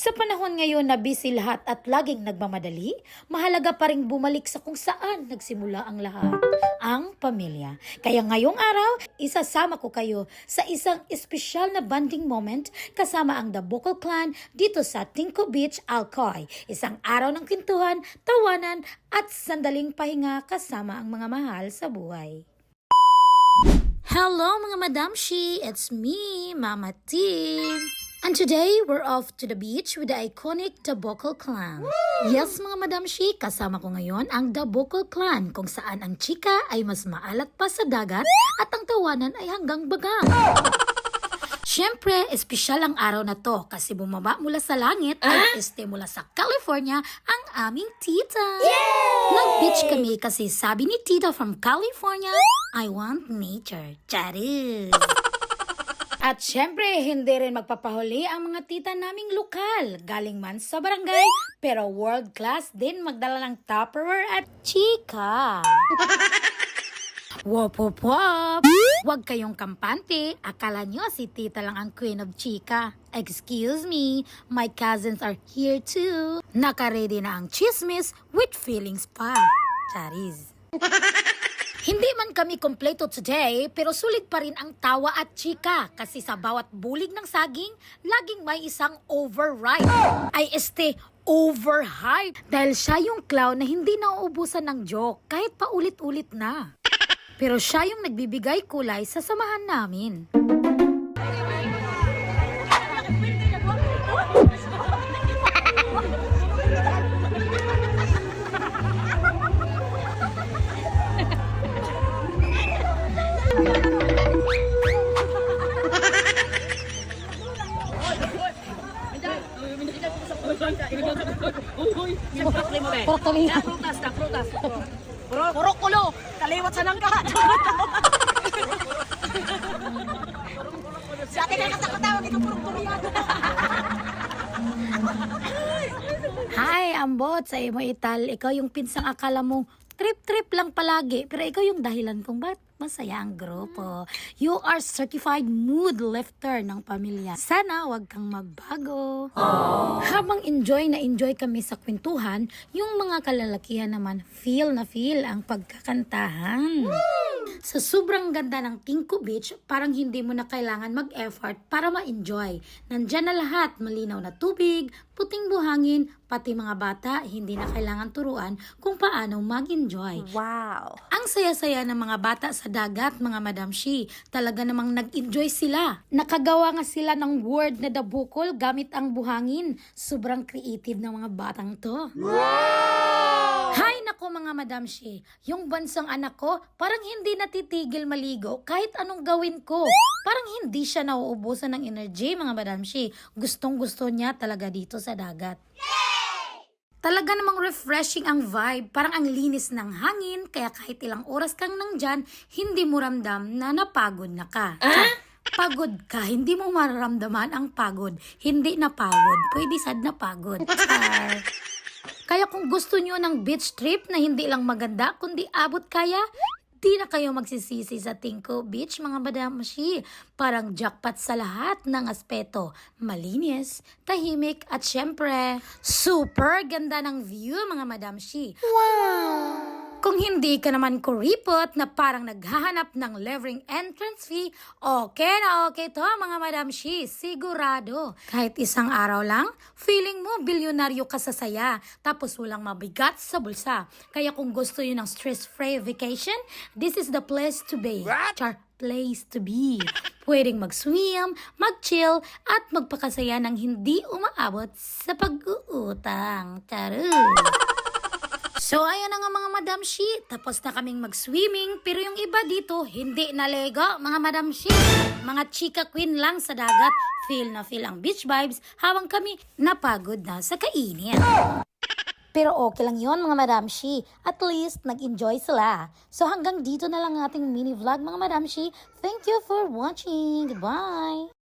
Sa panahon ngayon na busy lahat at laging nagmamadali, mahalaga pa ring bumalik sa kung saan nagsimula ang lahat, ang pamilya. Kaya ngayong araw, isasama ko kayo sa isang espesyal na bonding moment kasama ang The Bukol Clan dito sa Tinko Beach, Alcoy. Isang araw ng kwentuhan, tawanan at sandaling pahinga kasama ang mga mahal sa buhay. Hello mga Madam Shi, it's me, Mama Tin. And today, we're off to the beach with the iconic The Bukol Clan. Yes mga Madam Shi, kasama ko ngayon ang The Bukol Clan kung saan ang chika ay mas maalat pa sa dagat at ang tawanan ay hanggang bagang. Siyempre, espesyal ang araw na to kasi bumaba mula sa langit at mula sa California ang aming tita. Nag-beach kami kasi sabi ni tita from California, I want nature. Charis! At syempre, hindi rin magpapahuli ang mga tita naming lokal. Galing man sa barangay, pero world class din magdala ng Tupperware at chika. Wop, wop, wop! Huwag kayong kampante. Akala nyo si tita lang ang queen of chika. Excuse me, my cousins are here too. Naka-ready na ang chismis with feelings pa. Charis. Hindi man kami kompleto today, pero sulit pa rin ang tawa at chika kasi sa bawat bulig ng saging, laging may isang override. Ay overhype. Dahil siya yung clown na hindi nauubusan ng joke kahit paulit-ulit na. Pero siya yung nagbibigay kulay sa samahan namin. Prutas. Puro kulo. Kaliwat sa nangka. Si ate na katakatawag ito puro kuriyado. Hi, ambot sa imo ital. Ikaw yung pinsang akala mo trip-trip lang palagi. Pero ikaw yung dahilan kung bakit masaya ang grupo. You are certified mood lifter ng pamilya. Sana wag kang magbago. Habang enjoy kami sa kwentuhan, yung mga kalalakihan naman feel ang pagkakantahan. Sa sobrang ganda ng Tinko Beach, parang hindi mo na kailangan mag-effort para ma-enjoy. Nandyan na lahat, malinaw na tubig, puting buhangin, pati mga bata, hindi na kailangan turuan kung paano mag-enjoy. Wow. Ang saya-saya ng mga bata sa dagat, mga Madam Shi. Talaga namang nag-enjoy sila. Nakagawa nga sila ng word na The Bukol gamit ang buhangin. Sobrang creative ng mga batang to. Wow! Hay nako mga Madam Shi. Yung bansang anak ko, parang hindi natitigil maligo kahit anong gawin ko. Parang hindi siya nauubusan ng energy, mga Madam Shi. Gustong-gusto niya talaga dito sa dagat. Talaga namang refreshing ang vibe, parang ang linis ng hangin, kaya kahit ilang oras kang nandyan, hindi mo ramdam na napagod na ka. Pagod ka, hindi mo mararamdaman ang pagod. Hindi na pagod, pwede sad na pagod. Kaya kung gusto nyo ng beach trip na hindi lang maganda, kundi abot kaya, di na kayo magsisisi sa Tinko Beach, mga Madam Shi. Parang jackpot sa lahat ng aspeto. Malinis, tahimik, at syempre, super ganda ng view, mga Madam Shi. Wow! Kung hindi ka naman kuripot na parang naghahanap ng levering entrance fee, okay na okay to, mga Madam Shi, sigurado. Kahit isang araw lang, feeling mo bilyonaryo ka sa saya, tapos walang mabigat sa bulsa. Kaya kung gusto yun ng stress-free vacation, this is the place to be. Place to be. Pwedeng mag-swim, mag-chill, at magpakasaya ng hindi umaabot sa pag-uutang. Charot! So, ayan na nga mga Madam Shi. Tapos na kaming mag-swimming, pero yung iba dito, hindi nalego, mga Madam Shi. Mga chika queen lang sa dagat. Feel na feel ang beach vibes, habang kami napagod na sa kainit. Pero okay lang yon mga Madam Shi. At least, nag-enjoy sila. So, hanggang dito na lang ating mini vlog, mga Madam Shi. Thank you for watching. Goodbye!